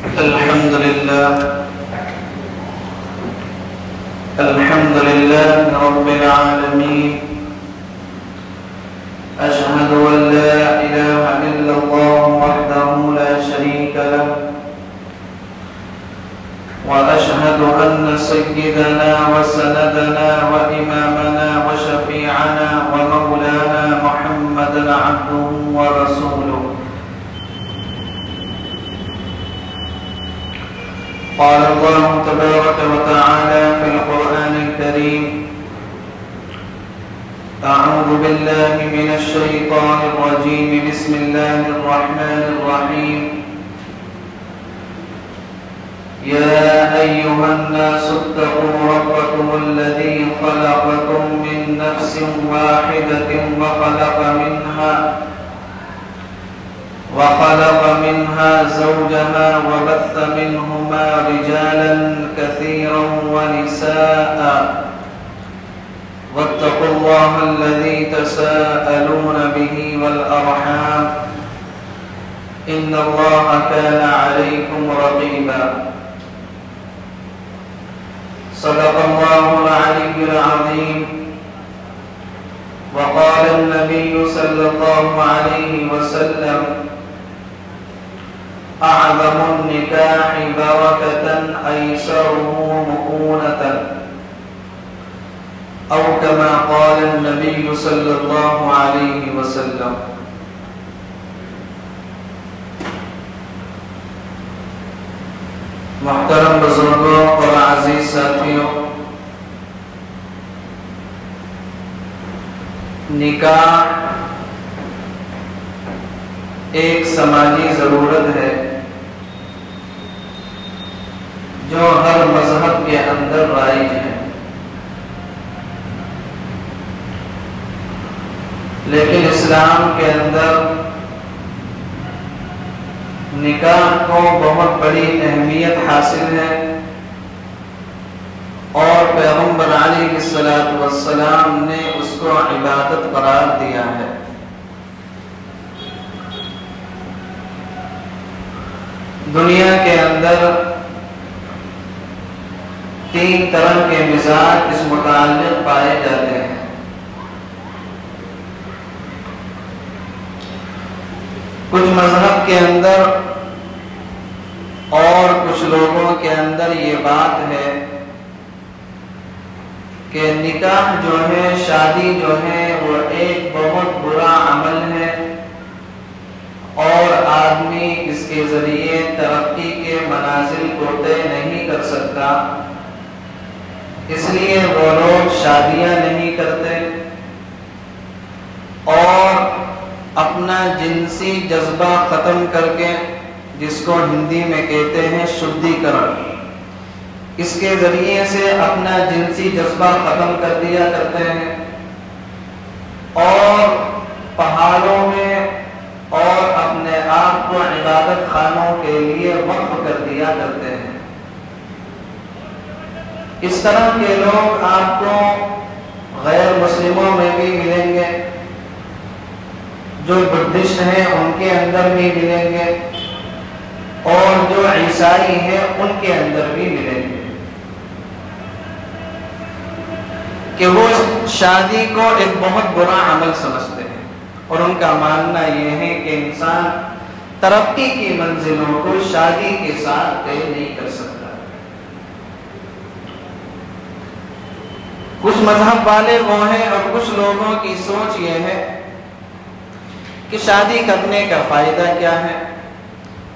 الحمد لله رب العالمين. أشهد أن لا إله إلا الله وحده لا شريك له، وأشهد أن سيدنا وسندنا وإمامنا وشفيعنا ومولانا محمدا عبده ورسوله. قال الله تبارك وتعالى في القرآن الكريم: أعوذ بالله من الشيطان الرجيم. بسم الله الرحمن الرحيم. يا أيها الناس اتقوا ربكم الذي خلقكم من نفس واحدة وخلق منها زوجها وبث منهما رجالا كثيرا ونساء، واتقوا الله الذي تساءلون به والأرحام، إن الله كان عليكم رقيبا. صدق الله العلي العظيم. وقال النبي صلى الله عليه وسلم: أعظم النكاح بركة أيسره مؤونة، أو كما قال النبي صلى الله عليه وسلم. محترم بزرگوں اور عزیز ساتھیوں، نکاح ایک سماجی ضرورت ہے جو ہر مذہب کے اندر رائج ہے، لیکن اسلام کے اندر نکاح کو بہت بڑی اہمیت حاصل ہے، اور پیغمبر علیہ الصلوۃ والسلام نے اس کو عبادت قرار دیا ہے۔ دنیا کے اندر 3 طرح کے مزاج اس متعلق پائے جاتے ہیں۔ کچھ مذہب کے اندر اور کچھ لوگوں کے اندر یہ بات ہے کہ نکاح جو ہے، شادی جو ہے، وہ ایک بہت برا عمل ہے، اور آدمی اس کے ذریعے ترقی کے منازل کو طے نہیں کر سکتا، اس لیے وہ لوگ شادیاں نہیں کرتے اور اپنا جنسی جذبہ ختم کر کے، جس کو ہندی میں کہتے ہیں شدھی کرن، اس کے ذریعے سے اپنا جنسی جذبہ ختم کر دیا کرتے ہیں، اور پہاڑوں میں اور اپنے آپ کو عبادت خانوں کے لیے وقف کر دیا کرتے ہیں۔ اس طرح کے لوگ آپ کو غیر مسلموں میں بھی ملیں گے، جو بدھسٹ ہیں ان کے اندر بھی ملیں گے، اور جو عیسائی ہیں ان کے اندر بھی ملیں گے، کہ وہ شادی کو ایک بہت برا عمل سمجھتے ہیں، اور ان کا ماننا یہ ہے کہ انسان ترقی کی منزلوں کو شادی کے ساتھ طے نہیں کر سکتا۔ کچھ مذہب والے وہ ہیں، اور کچھ لوگوں کی سوچ یہ ہے کہ شادی کرنے کا فائدہ کیا ہے،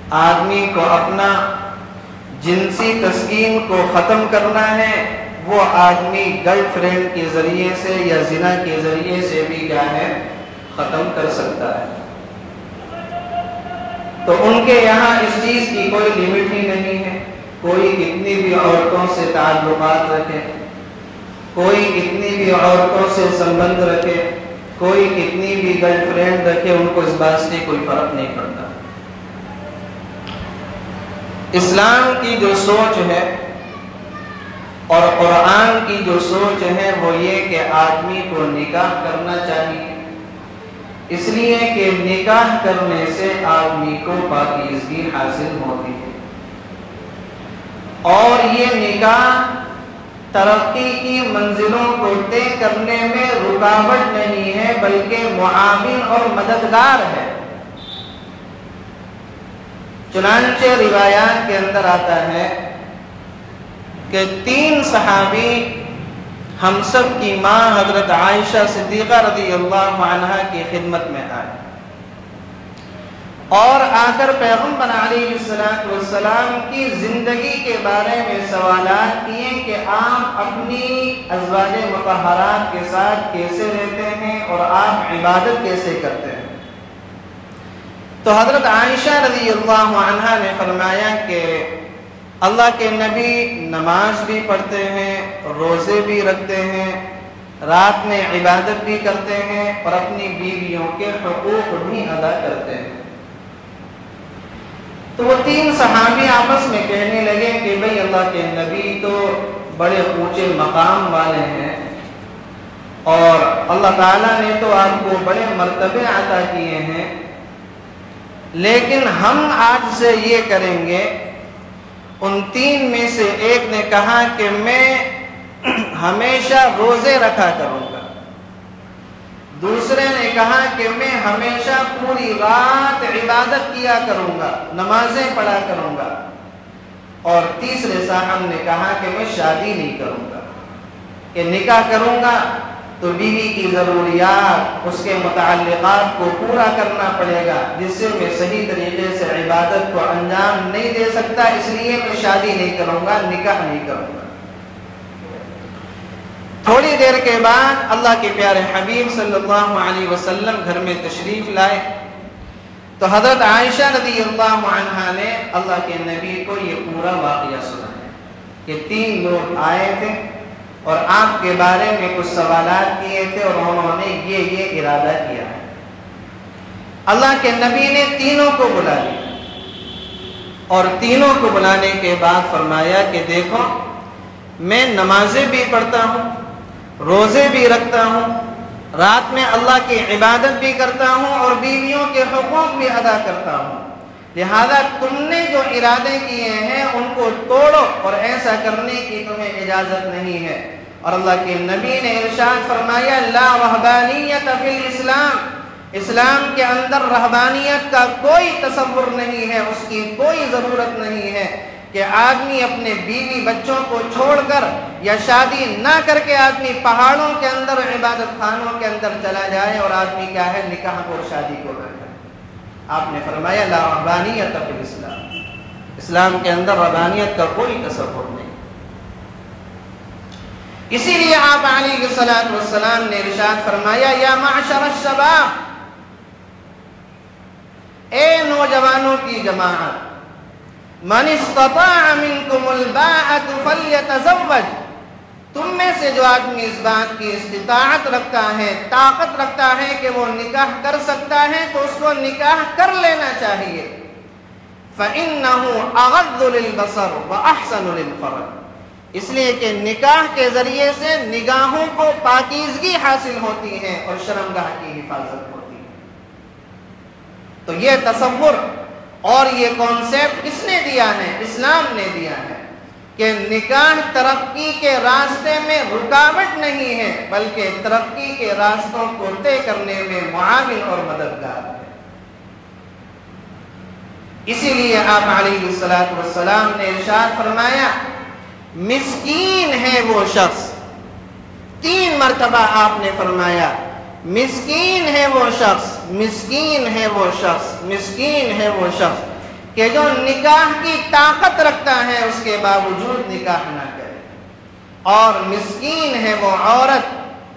آدمی کو اپنا جنسی تسکین کو ختم کرنا ہے، وہ آدمی گرل فرینڈ کے ذریعے سے یا زنا کے ذریعے سے بھی کیا ہے، ختم کر سکتا ہے۔ تو ان کے یہاں اس چیز کی کوئی لمٹ ہی نہیں ہے، کوئی کتنی بھی عورتوں سے تعلقات رکھے، کوئی کتنی بھی عورتوں سے سمبند رکھے، کوئی کتنی بھی گرل فرینڈ رکھے، ان کو اس بات سے کوئی فرق نہیں پڑتا۔ اسلام کی جو سوچ ہے اور قرآن کی جو سوچ ہے وہ یہ کہ آدمی کو نکاح کرنا چاہیے، اس لیے کہ نکاح کرنے سے آدمی کو پاکیزگی حاصل ہوتی ہے۔ اور یہ نکاح ترقی کی منزلوں کو طے کرنے میں رکاوٹ نہیں ہے بلکہ معاون اور مددگار ہے۔ چنانچہ روایات کے اندر آتا ہے کہ 3 صحابی ہم سب کی ماں حضرت عائشہ صدیقہ رضی اللہ عنہا کی خدمت میں آئے اور آ کر پیغمبر علیہ السلام کی زندگی کے بارے میں سوالات کیے کہ آپ اپنی ازواج مطہرات کے ساتھ کیسے رہتے ہیں اور آپ عبادت کیسے کرتے ہیں۔ تو حضرت عائشہ رضی اللہ عنہا نے فرمایا کہ اللہ کے نبی نماز بھی پڑھتے ہیں، روزے بھی رکھتے ہیں، رات میں عبادت بھی کرتے ہیں اور اپنی بیویوں کے حقوق بھی ادا کرتے ہیں۔ تو وہ 3 صحابی آپس میں کہنے لگے کہ بھئی اللہ کے نبی تو بڑے اونچے مقام والے ہیں اور اللہ تعالیٰ نے تو آپ کو بڑے مرتبے عطا کیے ہیں، لیکن ہم آج سے یہ کریں گے۔ ان 3 میں سے ایک نے کہا کہ میں ہمیشہ روزے رکھا کروں گا، دوسرے نے کہا کہ میں ہمیشہ پوری رات عبادت کیا کروں گا، نمازیں پڑھا کروں گا، اور تیسرے صاحب نے کہا کہ میں شادی نہیں کروں گا، کہ نکاح کروں گا تو بیوی کی ضروریات، اس کے متعلقات کو پورا کرنا پڑے گا، جس سے میں صحیح طریقے سے عبادت کو انجام نہیں دے سکتا، اس لیے میں شادی نہیں کروں گا، نکاح نہیں کروں گا۔ تھوڑی دیر کے بعد اللہ کے پیارے حبیب صلی اللہ علیہ وسلم گھر میں تشریف لائے تو حضرت عائشہ رضی اللہ عنہا نے اللہ کے نبی کو یہ پورا واقعہ سنایا کہ 3 لوگ آئے تھے اور آپ کے بارے میں کچھ سوالات کیے تھے اور انہوں نے یہ ارادہ کیا ہے۔ اللہ کے نبی نے تینوں کو بلا لیا اور تینوں کو بلانے کے بعد فرمایا کہ دیکھو میں نمازیں بھی پڑھتا ہوں، روزے بھی رکھتا ہوں، رات میں اللہ کی عبادت بھی کرتا ہوں اور بیویوں کے حقوق بھی ادا کرتا ہوں، لہذا تم نے جو ارادے کیے ہیں ان کو توڑو اور ایسا کرنے کی تمہیں اجازت نہیں ہے۔ اور اللہ کے نبی نے ارشاد فرمایا لا رہبانیت فی الاسلام، اسلام کے اندر رہبانیت کا کوئی تصور نہیں ہے، اس کی کوئی ضرورت نہیں ہے کہ آدمی اپنے بیوی بچوں کو چھوڑ کر یا شادی نہ کر کے آدمی پہاڑوں کے اندر عبادت خانوں کے اندر چلا جائے اور آدمی کیا ہے نکاح کو اور شادی کو نہ کرے۔ آپ نے فرمایا لا رہبانیت فی الاسلام، اسلام کے اندر رہبانیت کا کوئی تصور نہیں۔ اسی لیے آپ علیہ الصلوۃ والسلام نے ارشاد فرمایا یا معشر الشباب، اے نوجوانوں کی جماعت، من استطاع منکم الباءۃ فلیتزوج، تم میں سے جو آدمی اس بات کی استطاعت رکھتا ہے، طاقت رکھتا ہے کہ وہ نکاح کر سکتا ہے تو اس کو نکاح کر لینا چاہیے۔ فإنه اغض للبصر واحسن للفرج، اس لیے کہ نکاح کے ذریعے سے نگاہوں کو پاکیزگی حاصل ہوتی ہے اور شرمگاہ کی حفاظت ہوتی ہے۔ تو یہ تصور اور یہ کانسیپٹ کس نے دیا ہے؟ اسلام نے دیا ہے کہ نکاح ترقی کے راستے میں رکاوٹ نہیں ہے بلکہ ترقی کے راستوں کو طے کرنے میں معاون اور مددگار ہے۔ اسی لیے آپ علیہ الصلوۃ والسلام نے ارشاد فرمایا مسکین ہے وہ شخص، 3 مرتبہ آپ نے فرمایا مسکین ہے وہ شخص، مسکین ہے وہ شخص، مسکین ہے وہ شخص کہ جو نکاح کی طاقت رکھتا ہے اس کے باوجود نکاح نہ کرے، اور مسکین ہے وہ عورت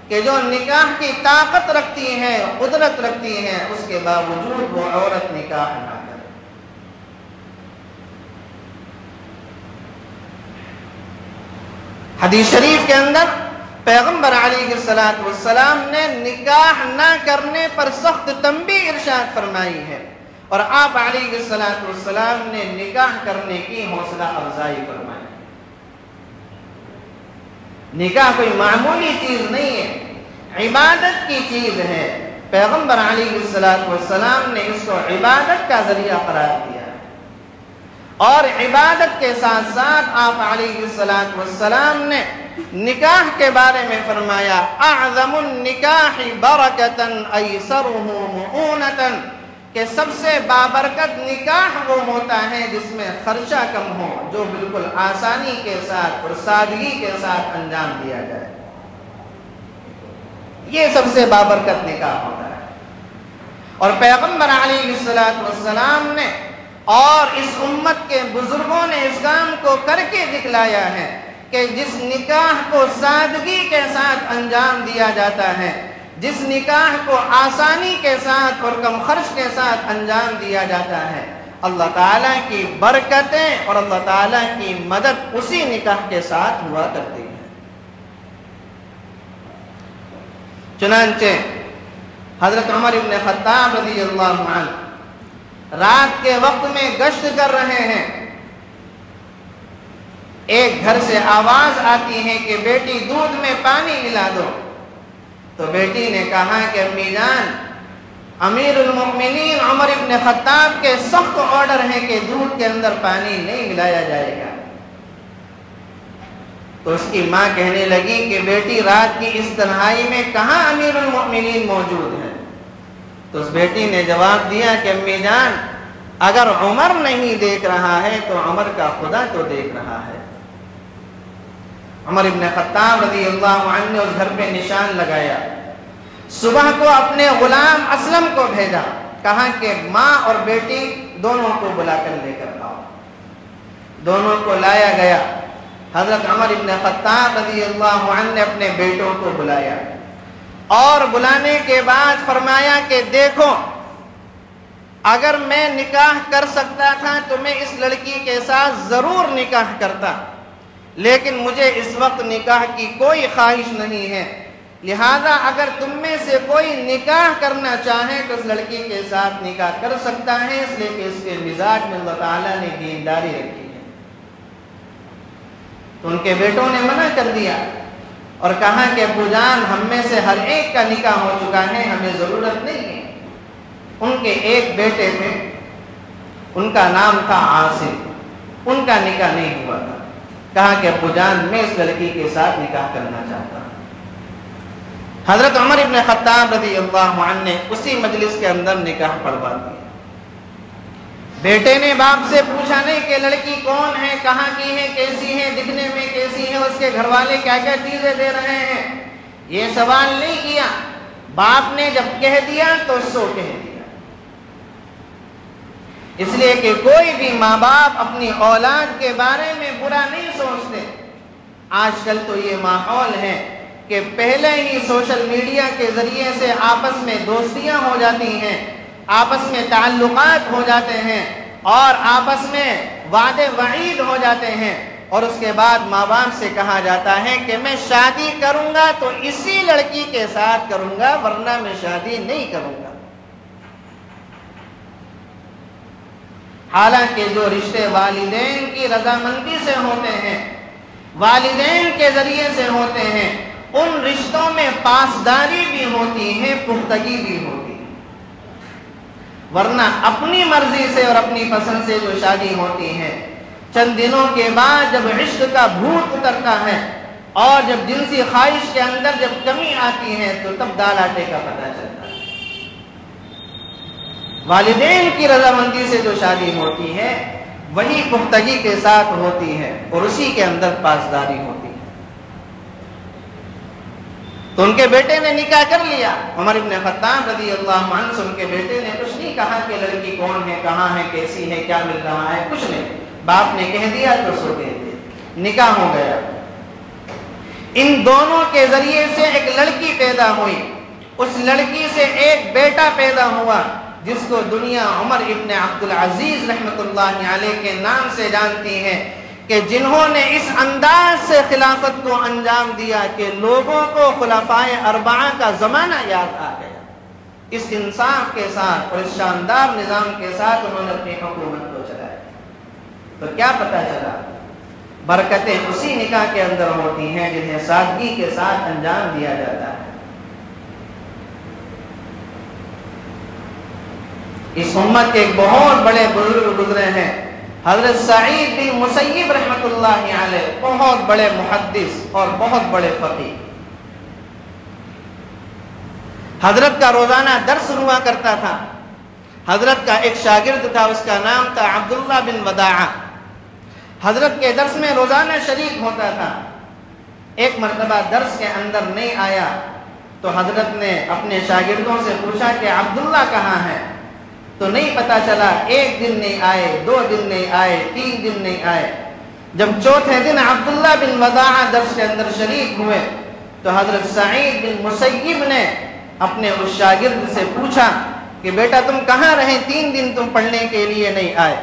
کہ جو نکاح کی طاقت رکھتی ہے، قدرت رکھتی ہے، اس کے باوجود وہ عورت نکاح نہ کرے۔ حدیث شریف کے اندر پیغمبر علیہ الصلوۃ والسلام نے نکاح نہ کرنے پر سخت تنبیہ ارشاد فرمائی ہے، اور آپ علیہ الصلوۃ والسلام نے نکاح کرنے کی حوصلہ افزائی فرمائی۔ نکاح کوئی معمولی چیز نہیں ہے، عبادت کی چیز ہے۔ پیغمبر علیہ الصلوۃ والسلام نے اس کو عبادت کا ذریعہ قرار دیا ہے، اور عبادت کے ساتھ ساتھ آپ علیہ الصلوۃ والسلام نے نکاح کے بارے میں فرمایا اعظم النکاح برکتا ایسرہ مؤونۃ، کہ سب سے بابرکت نکاح وہ ہوتا ہے جس میں خرچہ کم ہو، جو بالکل آسانی کے ساتھ اور سادگی کے ساتھ انجام دیا جائے، یہ سب سے بابرکت نکاح ہوتا ہے۔ اور پیغمبر علیہ الصلوۃ والسلام نے اور اس امت کے بزرگوں نے اس کام کو کر کے دکھلایا ہے کہ جس نکاح کو سادگی کے ساتھ انجام دیا جاتا ہے، جس نکاح کو آسانی کے ساتھ اور کم خرچ کے ساتھ انجام دیا جاتا ہے، اللہ تعالیٰ کی برکتیں اور اللہ تعالیٰ کی مدد اسی نکاح کے ساتھ ہوا کرتی ہے۔ چنانچہ حضرت عمر بن خطاب رضی اللہ عنہ رات کے وقت میں گشت کر رہے ہیں، ایک گھر سے آواز آتی ہے کہ بیٹی دودھ میں پانی ملا دو، تو بیٹی نے کہا کہ امی جان، امیر المؤمنین عمر بن خطاب کے سخت آرڈر ہے کہ دودھ کے اندر پانی نہیں ملایا جائے گا۔ تو اس کی ماں کہنے لگی کہ بیٹی رات کی اس تنہائی میں کہاں امیر المؤمنین موجود ہیں؟ تو اس بیٹی نے جواب دیا کہ امی جان، اگر عمر نہیں دیکھ رہا ہے تو عمر کا خدا تو دیکھ رہا ہے۔ عمر بن خطاب رضی اللہ عنہ نے اس گھر پہ نشان لگایا، صبح کو اپنے غلام اسلم کو بھیجا، کہا کہ ماں اور بیٹی دونوں کو بلا کر لے کر آؤ۔ دونوں کو لایا گیا۔ حضرت عمر بن خطاب رضی اللہ عنہ نے اپنے بیٹوں کو بلایا اور بلانے کے بعد فرمایا کہ دیکھو، اگر میں نکاح کر سکتا تھا تو میں اس لڑکی کے ساتھ ضرور نکاح کرتا، لیکن مجھے اس وقت نکاح کی کوئی خواہش نہیں ہے، لہذا اگر تم میں سے کوئی نکاح کرنا چاہے تو اس لڑکی کے ساتھ نکاح کر سکتا ہے، اس لیے کہ اس کے مزاج میں اللہ تعالیٰ نے دینداری رکھی ہے۔ تو ان کے بیٹوں نے منع کر دیا اور کہا کہ ابو جان، ہم میں سے ہر ایک کا نکاح ہو چکا ہے، ہمیں ضرورت نہیں ہے۔ ان کے ایک بیٹے تھے، ان کا نام تھا عاصم، ان کا نکاح نہیں ہوا تھا۔ کہا کہ ابو جان، میں اس لڑکی کے ساتھ نکاح کرنا چاہتا ہوں۔ حضرت عمر بن خطاب رضی اللہ عنہ نے اسی مجلس کے اندر نکاح پڑھوا دیا۔ بیٹے نے باپ سے پوچھا نہیں کہ لڑکی کون ہے، کہاں کی ہے، کیسی ہے، دکھنے میں کیسی ہے، اس کے گھر والے کیا کیا چیزیں دے رہے ہیں، یہ سوال نہیں کیا۔ باپ نے جب کہہ دیا تو سو کہہ دیا، اس لیے کہ کوئی بھی ماں باپ اپنی اولاد کے بارے میں برا نہیں سوچتے۔ آج کل تو یہ ماحول ہے کہ پہلے ہی سوشل میڈیا کے ذریعے سے آپس میں دوستیاں ہو جاتی ہیں، آپس میں تعلقات ہو جاتے ہیں اور آپس میں وعدے وعید ہو جاتے ہیں، اور اس کے بعد ماں باپ سے کہا جاتا ہے کہ میں شادی کروں گا تو اسی لڑکی کے ساتھ کروں گا، ورنہ میں شادی نہیں کروں گا۔ حالانکہ جو رشتے والدین کی رضامندی سے ہوتے ہیں، والدین کے ذریعے سے ہوتے ہیں، ان رشتوں میں پاسداری بھی ہوتی ہے، پختگی بھی ہوتی ہے، ورنہ اپنی مرضی سے اور اپنی پسند سے جو شادی ہوتی ہے، چند دنوں کے بعد جب عشق کا بھوت اترتا ہے اور جب جنسی خواہش کے اندر جب کمی آتی ہے تو تب دال آٹے کا پتہ چلتا ہے۔ والدین کی رضامندی سے جو شادی ہوتی ہے وہی پختگی کے ساتھ ہوتی ہے اور اسی کے اندر پاسداری ہوتی ہے۔ تو ان کے بیٹے نے نکاح کر لیا۔ عمر بن خطاب رضی اللہ عنہ سے ان کے بیٹے نے کچھ نہیں کہا کہ لڑکی کون ہے، کہاں ہے، کیسی ہے، کیا مل رہا ہے، کچھ نہیں۔ باپ نے کہہ دیا تو سو کہہ دیا، نکاح ہو گیا۔ ان دونوں کے ذریعے سے ایک لڑکی پیدا ہوئی، اس لڑکی سے ایک بیٹا پیدا ہوا جس کو دنیا عمر ابن عبد العزیز رحمۃ اللہ علیہ کے نام سے جانتی ہے، کہ جنہوں نے اس انداز سے خلافت کو انجام دیا کہ لوگوں کو خلفائے اربعہ کا زمانہ یاد آ گیا۔ اس انصاف کے ساتھ اور اس شاندار نظام کے ساتھ انہوں نے اپنی حکومت کو چلایا۔ تو کیا پتہ چلا؟ برکتیں اسی نکاح کے اندر ہوتی ہیں جنہیں سادگی کے ساتھ انجام دیا جاتا ہے۔ اس امت کے ایک بہت بڑے بزرگ گزرے ہیں، حضرت سعید بن مسیب رحمۃ اللہ علیہ بہت بڑے محدث اور بہت بڑے فقیہ، حضرت کا روزانہ درس ہوا کرتا تھا۔ حضرت کا ایک شاگرد تھا، اس کا نام تھا عبداللہ بن وداعہ، حضرت کے درس میں روزانہ شریک ہوتا تھا۔ ایک مرتبہ درس کے اندر نہیں آیا تو حضرت نے اپنے شاگردوں سے پوچھا کہ عبداللہ کہاں ہے؟ تو نہیں پتا چلا، ایک دن نہیں آئے، 2 دن نہیں آئے، 3 دن نہیں آئے۔ جب چوتھے دن عبداللہ بن وداعہ درس کے اندر شریک ہوئے تو حضرت سعید بن مسیب نے اپنے اس شاگرد سے پوچھا کہ بیٹا تم کہاں رہے، 3 دن تم پڑھنے کے لیے نہیں آئے؟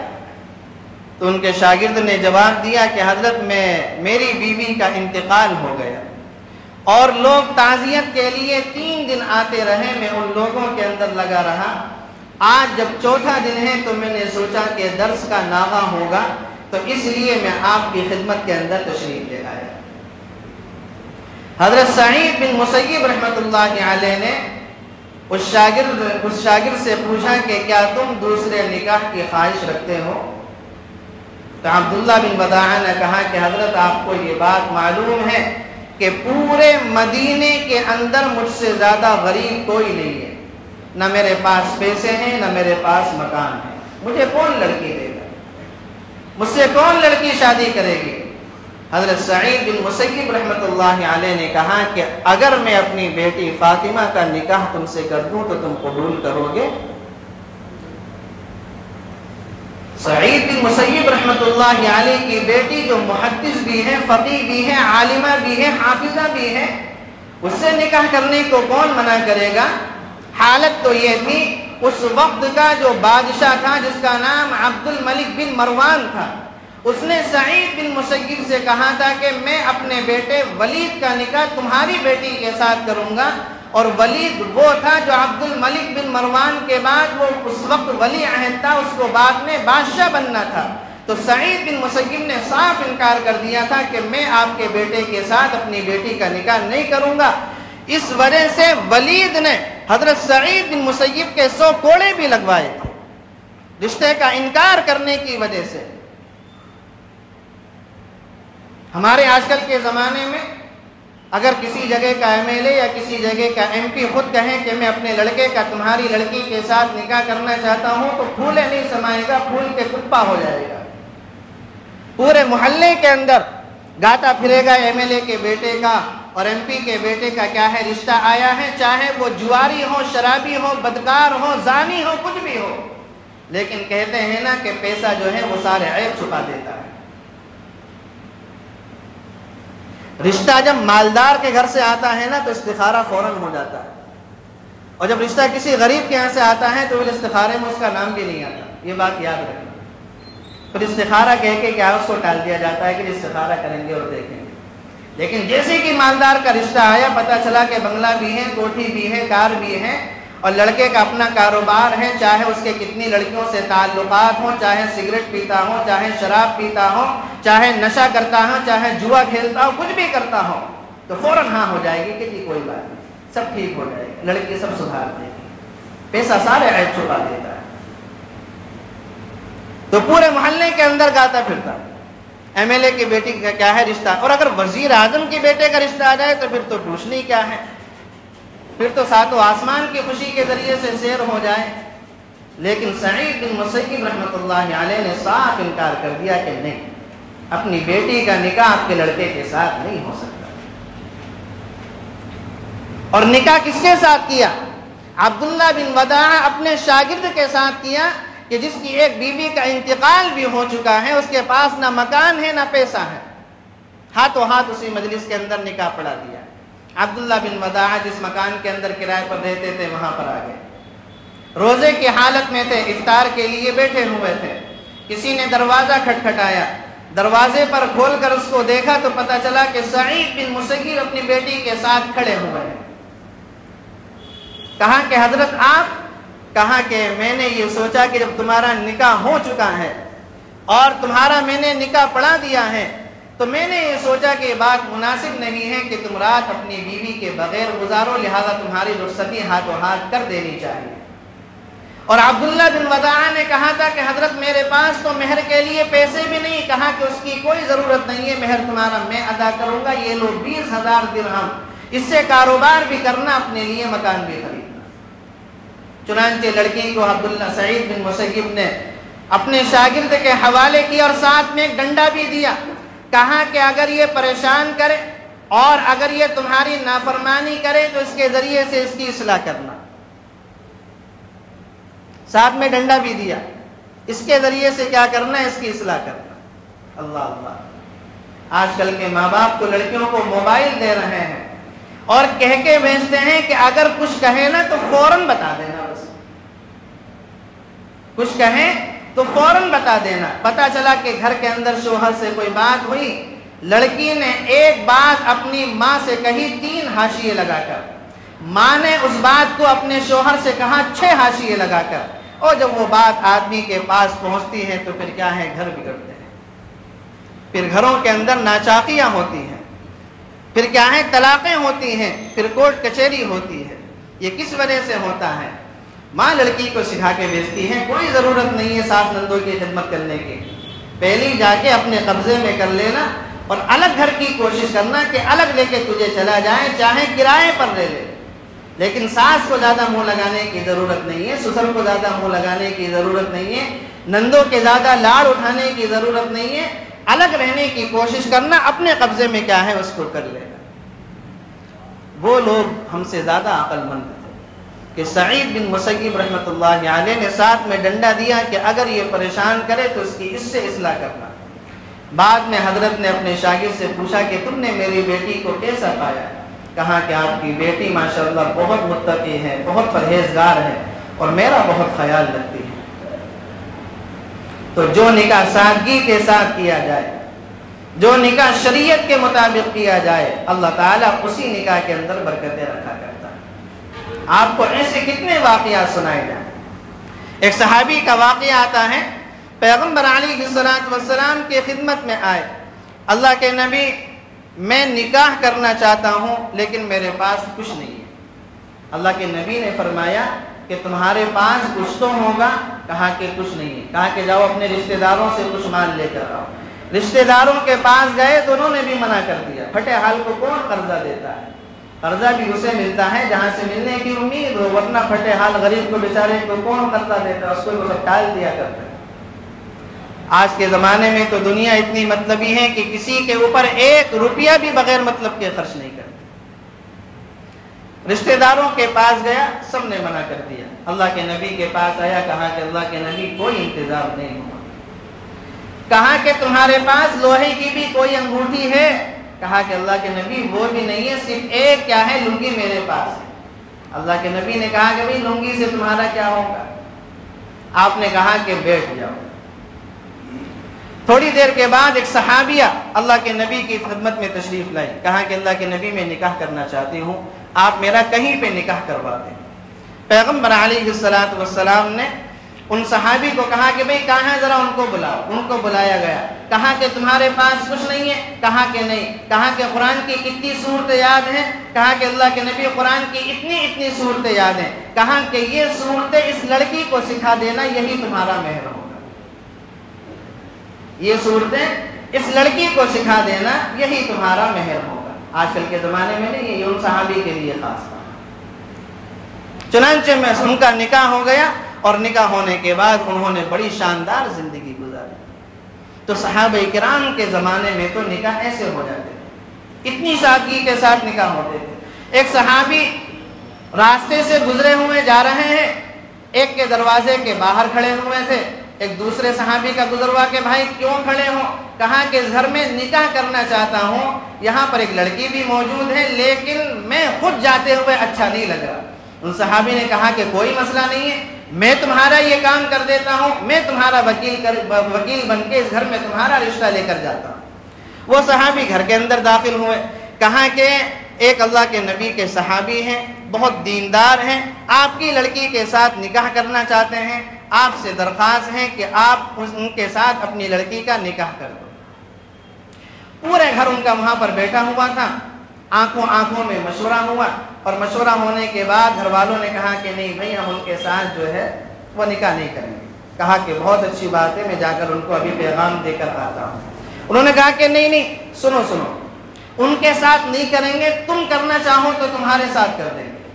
تو ان کے شاگرد نے جواب دیا کہ حضرت میری بیوی کا انتقال ہو گیا اور لوگ تعزیت کے لیے 3 دن آتے رہے، میں ان لوگوں کے اندر لگا رہا۔ آج جب چوتھا دن ہے تو میں نے سوچا کہ درس کا ناغہ ہوگا، تو اس لیے میں آپ کی خدمت کے اندر تشریف لے آیا۔ حضرت سعید بن مسیب رحمۃ اللہ علیہ نے اس شاگرد سے پوچھا کہ کیا تم دوسرے نکاح کی خواہش رکھتے ہو؟ تو عبداللہ بن وداعہ نے کہا کہ حضرت آپ کو یہ بات معلوم ہے کہ پورے مدینے کے اندر مجھ سے زیادہ غریب کوئی نہیں ہے، نہ میرے پاس پیسے ہیں نہ میرے پاس مکان ہے، مجھے کون لڑکی دے گا، مجھ سے کون لڑکی شادی کرے گی؟ حضرت سعید بن مسیب رحمۃ اللہ علیہ نے کہا کہ اگر میں اپنی بیٹی فاطمہ کا نکاح تم سے کر دوں تو تم قبول کرو گے؟ سعید بن مسیب رحمۃ اللہ علیہ کی بیٹی جو محدث بھی ہے، فقیہ بھی ہے، عالمہ بھی ہے، حافظہ بھی ہے، اس سے نکاح کرنے کو کون منع کرے گا؟ حالت تو یہ تھی، اس وقت کا جو بادشاہ تھا جس کا نام عبد الملک بن مروان تھا، اس نے سعید بن مسیب سے کہا تھا کہ میں اپنے بیٹے ولید کا نکاح تمہاری بیٹی کے ساتھ کروں گا، اور ولید وہ تھا جو عبد الملک بن مروان کے بعد وہ اس وقت ولی عہد تھا، اس کو بعد میں بادشاہ بننا تھا۔ تو سعید بن مسیب نے صاف انکار کر دیا تھا کہ میں آپ کے بیٹے کے ساتھ اپنی بیٹی کا نکاح نہیں کروں گا۔ اس وجہ سے ولید نے حضرت سعید بن مسیب کے 100 کوڑے بھی لگوائے تھے، رشتے کا انکار کرنے کی وجہ سے۔ ہمارے آج کل کے زمانے میں اگر کسی جگہ کا MLA یا کسی جگہ کا MP خود کہیں کہ میں اپنے لڑکے کا تمہاری لڑکی کے ساتھ نکاح کرنا چاہتا ہوں تو پھولے نہیں سمائے گا، پھول کے کپا ہو جائے گا۔ پورے محلے کے اندر گاتا پھرے گا MLA کے بیٹے کا اور MP کے بیٹے کا کیا ہے رشتہ آیا ہے، چاہے وہ جواری ہو، شرابی ہو، بدکار ہو، زانی ہو، کچھ بھی ہو، لیکن کہتے ہیں نا کہ پیسہ جو ہے وہ سارے عیب چھپا دیتا ہے۔ رشتہ جب مالدار کے گھر سے آتا ہے نا تو استخارہ فوراً ہو جاتا ہے، اور جب رشتہ کسی غریب کے یہاں سے آتا ہے تو پھر استخارے میں اس کا نام بھی نہیں آتا، یہ بات یاد رکھنا۔ پھر استخارہ کہہ کے کیا اس کو ٹال دیا جاتا ہے کہ استخارہ کریں گے اور دیکھیں گے۔ لیکن جیسے کہ مالدار کا رشتہ آیا، پتہ چلا کہ بنگلہ بھی ہے، کوٹھی بھی ہے، کار بھی ہے، اور لڑکے کا اپنا کاروبار ہے، چاہے اس کے کتنی لڑکیوں سے تعلقات ہوں، چاہے سگریٹ پیتا ہو، چاہے شراب پیتا ہو، چاہے نشہ کرتا ہو، چاہے جوا کھیلتا ہو، کچھ بھی کرتا ہو، تو فوراً ہاں ہو جائے گی کہ جی کوئی بات نہیں، سب ٹھیک ہو جائے گی، لڑکی سب سدھار دے گی، پیسہ سارے عیب چھپا دیتا ہے۔ تو پورے محلے کے اندر گاتا پھرتا MLA کی بیٹی کا کیا ہے رشتہ، اور اگر وزیر اعظم کے بیٹے کا رشتہ آ جائے تو پھر تو پوچھنی کیا ہے، پھر تو ساتوں آسمان کی خوشی کے ذریعے سے سیر ہو جائے۔ لیکن سعید بن مسیب رحمۃ اللہ علیہ نے صاف انکار کر دیا کہ نہیں، اپنی بیٹی کا نکاح آپ کے لڑکے کے ساتھ نہیں ہو سکتا۔ اور نکاح کس کے ساتھ کیا؟ عبداللہ بن وداعہ اپنے شاگرد کے ساتھ کیا، کہ جس کی ایک بیوی کا انتقال بھی ہو چکا ہے، اس کے پاس نہ مکان ہے نہ پیسہ ہے، ہاتھوں ہاتھ اسی مجلس کے اندر نکاح پڑھا دیا۔ عبداللہ بن وداعہ جس مکان کے اندر کرائے پر رہتے تھے وہاں پر آ گئے، روزے کی حالت میں تھے، افطار کے لیے بیٹھے ہوئے تھے، کسی نے دروازہ کھٹکھٹایا، دروازے پر کھول کر اس کو دیکھا تو پتہ چلا کہ سعید بن مسیب اپنی بیٹی کے ساتھ کھڑے ہوئے ہیں۔ کہا کہ حضرت آپ؟ کہا کہ میں نے یہ سوچا کہ جب تمہارا نکاح ہو چکا ہے اور تمہارا میں نے نکاح پڑھا دیا ہے تو میں نے یہ سوچا کہ یہ بات مناسب نہیں ہے کہ تم رات اپنی بیوی کے بغیر گزارو، لہذا تمہاری رخصتی ہاتھوں ہاتھ کر دینی چاہیے۔ اور عبداللہ بن وداع نے کہا تھا کہ حضرت میرے پاس تو مہر کے لیے پیسے بھی نہیں، کہا کہ اس کی کوئی ضرورت نہیں ہے، مہر تمہارا میں ادا کروں گا، یہ لو 20,000 درہم، اس سے کاروبار بھی کرنا، اپنے لیے مکان بھی خریدنا۔ چنانچہ لڑکی کو عبداللہ سعید بن مسیب نے اپنے شاگرد کے حوالے کیا اور ساتھ میں ایک ڈنڈا بھی دیا، کہا کہ اگر یہ پریشان کرے اور اگر یہ تمہاری نافرمانی کرے تو اس کے ذریعے سے اس کی اصلاح کرنا، ساتھ میں ڈنڈا بھی دیا، اس کے ذریعے سے کیا کرنا ہے، اس کی اصلاح کرنا۔ اللہ اللہ، آج کل کے ماں باپ تو لڑکیوں کو موبائل دے رہے ہیں اور کہہ کے بھیجتے ہیں کہ اگر کچھ کہے نا تو فوراً بتا دینا، بس کچھ کہیں تو فوراً بتا دینا۔ پتہ چلا کہ گھر کے اندر شوہر سے کوئی بات ہوئی، لڑکی نے ایک بات اپنی ماں سے کہی 3 حاشیے لگا کر، ماں نے اس بات کو اپنے شوہر سے کہا 6 حاشیے لگا کر، اور جب وہ بات آدمی کے پاس پہنچتی ہے تو پھر کیا ہے، گھر بگڑتے ہیں، پھر گھروں کے اندر ناچاقیاں ہوتی ہیں، پھر کیا ہے، طلاقیں ہوتی ہیں، پھر کورٹ کچہری ہوتی ہے۔ یہ کس وجہ سے ہوتا ہے؟ ماں لڑکی کو سکھا کے بیچتی ہے، کوئی ضرورت نہیں ہے ساس نندوں کی خدمت کرنے کی، پہلی جا کے اپنے قبضے میں کر لینا اور الگ گھر کی کوشش کرنا کہ الگ لے کے تجھے چلا جائے، چاہے کرائے پر لے لے، لیکن ساس کو زیادہ منہ لگانے کی ضرورت نہیں ہے، سسر کو زیادہ منہ لگانے کی ضرورت نہیں ہے، نندوں کے زیادہ لاڑ اٹھانے کی ضرورت نہیں ہے، الگ رہنے کی کوشش کرنا، اپنے قبضے میں کیا ہے اس کو کر لینا۔ وہ لوگ ہم سے زیادہ عقل مند تھے کہ سعید بن مسیب رحمۃ اللہ علیہ نے ساتھ میں ڈنڈا دیا کہ اگر یہ پریشان کرے تو اس کی اس سے اصلاح کرنا۔ بعد میں حضرت نے اپنے شاگرد سے پوچھا کہ تم نے میری بیٹی کو کیسا پایا؟ کہا کہ آپ کی بیٹی ماشاءاللہ بہت متقی ہے، بہت پرہیزگار ہے اور میرا بہت خیال رکھتی ہے۔ تو جو نکاح سادگی کے ساتھ کیا جائے، جو نکاح شریعت کے مطابق کیا جائے، اللہ تعالیٰ اسی نکاح کے اندر برکتیں رکھا کرتا ہے۔ آپ کو ایسے کتنے واقعات سنائے جائیں۔ ایک صحابی کا واقعہ آتا ہے، پیغمبر علیہ السلام کی خدمت میں آئے، اللہ کے نبی میں نکاح کرنا چاہتا ہوں لیکن میرے پاس کچھ نہیں ہے۔ اللہ کے نبی نے فرمایا کہ تمہارے پاس کچھ تو ہوگا، کہا کہ کچھ نہیں ہے، کہا کہ جاؤ اپنے رشتہ داروں سے کچھ مال لے کر آؤ۔ رشتہ داروں کے پاس گئے تو انہوں نے بھی منع کر دیا، پھٹے حال کو کون قرضہ دیتا ہے؟ قرضہ بھی اسے ملتا ہے جہاں سے ملنے کی امید ہو، ورنہ پھٹے حال غریب کو بیچارے کو کون قرضہ دیتا ہے؟ اس کو سب ٹال دیا کرتا ہے۔ آج کے زمانے میں تو دنیا اتنی مطلبی ہے کہ کسی کے اوپر 1 روپیہ بھی بغیر مطلب کے خرچ نہیں کرتے۔ رشتہ داروں کے پاس گیا، سب نے منع کر دیا۔ اللہ کے نبی کے پاس آیا، کہا کہ اللہ کے نبی کوئی انتظام نہیں ہوا۔ کہا کہ تمہارے پاس لوہے کی بھی کوئی انگوٹھی ہے؟ کہا کہ اللہ کے نبی وہ بھی نہیں ہے، صرف ایک کیا ہے، لنگی میرے پاس ہے۔ اللہ کے نبی نے کہا کہ بھئی لنگی سے تمہارا کیا ہوگا؟ آپ نے کہا کہ بیٹھ جاؤ۔ تھوڑی دیر کے بعد ایک صحابیہ اللہ کے نبی کی خدمت میں تشریف لائی، کہا کہ اللہ کے نبی میں نکاح کرنا چاہتی ہوں، آپ میرا کہیں پہ نکاح کروا دیں۔ پیغمبر علیہ السلام نے ان صحابی کو کہا کہ بھئی کہاں ہے، ذرا ان کو بلاؤ۔ ان کو بلایا گیا، کہا کہ تمہارے پاس کچھ نہیں ہے؟ کہا کہ نہیں۔ کہا کہ قرآن کی کتنی صورتیں یاد ہیں؟ کہا کہ اللہ کے نبی قرآن کی اتنی صورتیں یاد ہیں۔ کہا کہ یہ صورتیں اس لڑکی کو سکھا دینا، یہی تمہارا مہر ہوگا۔ یہ صورتیں اس لڑکی کو سکھا دینا، یہی تمہارا مہر ہوگا۔ آج کل کے زمانے میں نہیں، یہ ان صحابی کے لیے خاص تھا۔ چنانچہ میں ان کا نکاح ہو گیا اور نکاح ہونے کے بعد انہوں نے بڑی شاندار زندگی گزاری۔ تو صحابہ کرام کے زمانے میں تو نکاح ایسے ہو جاتے تھے، اتنی سادگی کے ساتھ نکاح ہوتے تھے۔ ایک صحابی راستے سے گزرے ہوئے جا رہے ہیں، ایک کے دروازے کے باہر کھڑے ہوئے تھے، ایک دوسرے صحابی کا گزروا کہ بھائی کیوں کھڑے ہو؟ کہا کہ اس گھر میں نکاح کرنا چاہتا ہوں، یہاں پر ایک لڑکی بھی موجود ہے لیکن میں خود جاتے ہوئے اچھا نہیں لگ رہا۔ ان صحابی نے کہا کہ کوئی مسئلہ نہیں ہے، میں تمہارا یہ کام کر دیتا ہوں، میں تمہارا وکیل بن کے اس گھر میں تمہارا رشتہ لے کر جاتا ہوں۔ وہ صحابی گھر کے اندر داخل ہوئے، کہا کہ ایک اللہ کے نبی کے صحابی ہیں، بہت دیندار ہیں، آپ کی لڑکی کے ساتھ نکاح کرنا چاہتے ہیں، آپ سے درخواست ہے کہ آپ ان کے ساتھ اپنی لڑکی کا نکاح کر دو۔ پورے گھر ان کا وہاں پر بیٹھا ہوا تھا، آنکھوں میں مشورہ ہوا، اور مشورہ ہونے کے بعد گھر والوں نے کہا کہ نہیں بھائی ہم ان کے ساتھ جو ہے وہ نکاح نہیں کریں گے۔ کہا کہ بہت اچھی بات ہے، میں جا کر ان کو ابھی پیغام دے کر آتا ہوں۔ انہوں نے کہا کہ نہیں، سنو، ان کے ساتھ نہیں کریں گے، تم کرنا چاہو تو تمہارے ساتھ کر دیں گے،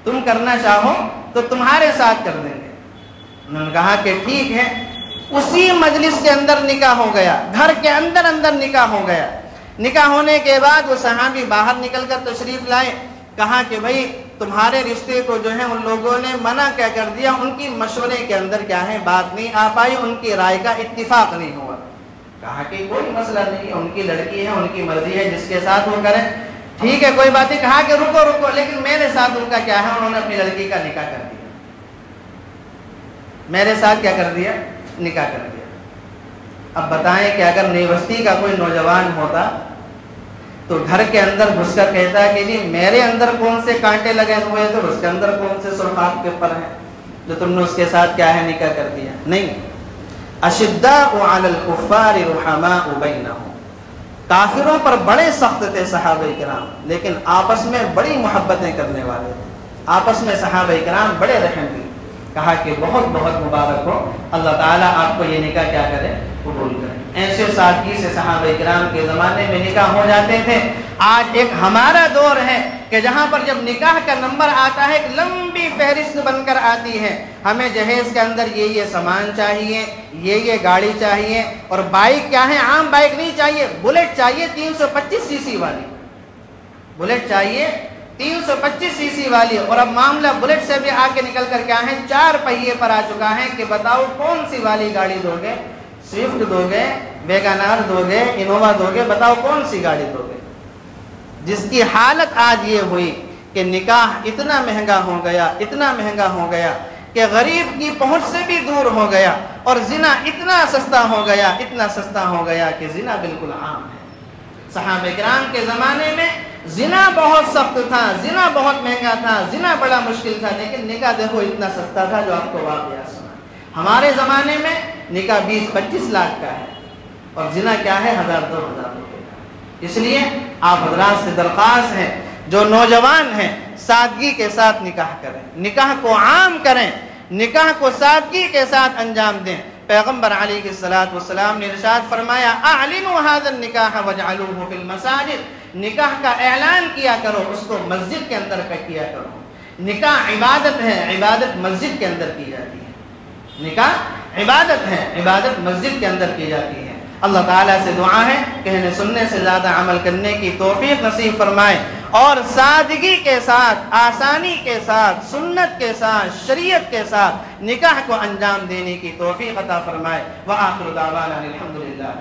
تم کرنا چاہو تو تمہارے ساتھ کر دیں گے۔ انہوں نے کہا کہ ٹھیک ہے۔ اسی مجلس کے اندر نکاح ہو گیا، گھر کے اندر نکاح ہو گیا۔ نکاح ہونے کے بعد وہ صحابی باہر نکل کر تشریف لائے، کہا کہ بھائی تمہارے رشتے کو جو ہے ان لوگوں نے منع کیا کر دیا، ان کی مشورے کے اندر کیا ہے بات نہیں آ پائی، ان کی رائے کا اتفاق نہیں ہوا۔ کہا کہ کوئی مسئلہ نہیں، ان کی لڑکی ہے، ان کی مرضی ہے، جس کے ساتھ وہ کریں، ٹھیک ہے کوئی بات نہیں۔ کہا کہ رکو، لیکن میرے ساتھ ان کا کیا ہے، انہوں نے اپنی لڑکی کا نکاح کر دیا، میرے ساتھ کیا کر دیا، نکاح کر دیا۔ اب بتائیں کہ اگر نئی بستی کا کوئی نوجوان ہوتا تو گھر کے اندر گھس کر کہتا ہے کہ جی میرے اندر کون سے کانٹے لگے ہوئے ہیں تو اس کے اندر کون سے سرخات کے پر ہیں جو تم نے اس کے ساتھ کیا ہے نکاح کر دیا؟ نہیں۔ اشداء علی الکفار رحماء بینہم، کافروں پر بڑے سخت تھے صحابہ کرام، لیکن آپس میں بڑی محبتیں کرنے والے تھے، آپس میں صحابہ کرام بڑے رحم تھے۔ کہا کہ بہت بہت مبارک ہو، اللہ تعالیٰ آپ کو یہ نکاح کیا کرے، قبول کرے۔ ایسے سادگی سے صحابہ کرام کے زمانے میں نکاح ہو جاتے تھے۔ آج ایک ہمارا دور ہے کہ جہاں پر جب نکاح کا نمبر آتا ہے ایک لمبی فہرست بن کر آتی ہے، ہمیں جہیز کے اندر یہ سامان چاہیے، یہ گاڑی چاہیے، اور بائک کیا ہے، عام بائک نہیں چاہیے، بلیٹ چاہیے 325 سی سی والی، بلیٹ چاہیے 325 سی سی والی۔ اور اب معاملہ بلیٹ سے بھی آ کے نکل کر کیا ہے، 4 پہیے پر آ چکا ہے کہ بتاؤ کون سی والی گاڑی دو گے، سوئفٹ دو گے، ویگنار دو گے، انووا دو گے، بتاؤ کون سی گاڑی دو گے؟ جس کی حالت آج یہ ہوئی کہ نکاح اتنا مہنگا ہو گیا، اتنا مہنگا ہو گیا کہ غریب کی پہنچ سے بھی دور ہو گیا، اور زنا اتنا سستا ہو گیا، اتنا سستا ہو گیا کہ زنا بالکل عام ہے۔ صحابہ کرام کے زمانے میں زنا بہت سخت تھا، زنا بہت مہنگا تھا، زنا بڑا مشکل تھا، لیکن نکاح دیکھو اتنا سستا تھا جو آپ کو واقعہ سنا۔ ہمارے زمانے میں نکاح 20-25 لاکھ کا ہے، اور زنا کیا ہے 1000-2000 روپے کا۔ اس لیے آپ حضرات سے درخواست ہے جو نوجوان ہیں سادگی کے ساتھ نکاح کریں، نکاح کو عام کریں، نکاح کو سادگی کے ساتھ انجام دیں۔ پیغمبر علیہ السلام نے ارشاد فرمایا اعلنوا هذا النکاح واجعلوه في المساجد، نکاح کا اعلان کیا کرو، اس کو مسجد کے اندر کیا کرو۔ نکاح عبادت ہے، عبادت مسجد کے اندر کی جاتی ہے، نکاح عبادت ہے، عبادت مسجد کے اندر کی جاتی ہے۔ اللہ تعالیٰ سے دعا ہے کہنے سننے سے زیادہ عمل کرنے کی توفیق نصیب فرمائے، اور سادگی کے ساتھ، آسانی کے ساتھ، سنت کے ساتھ، شریعت کے ساتھ نکاح کو انجام دینے کی توفیق عطا فرمائے۔ وآخر دعوانا الحمدللہ۔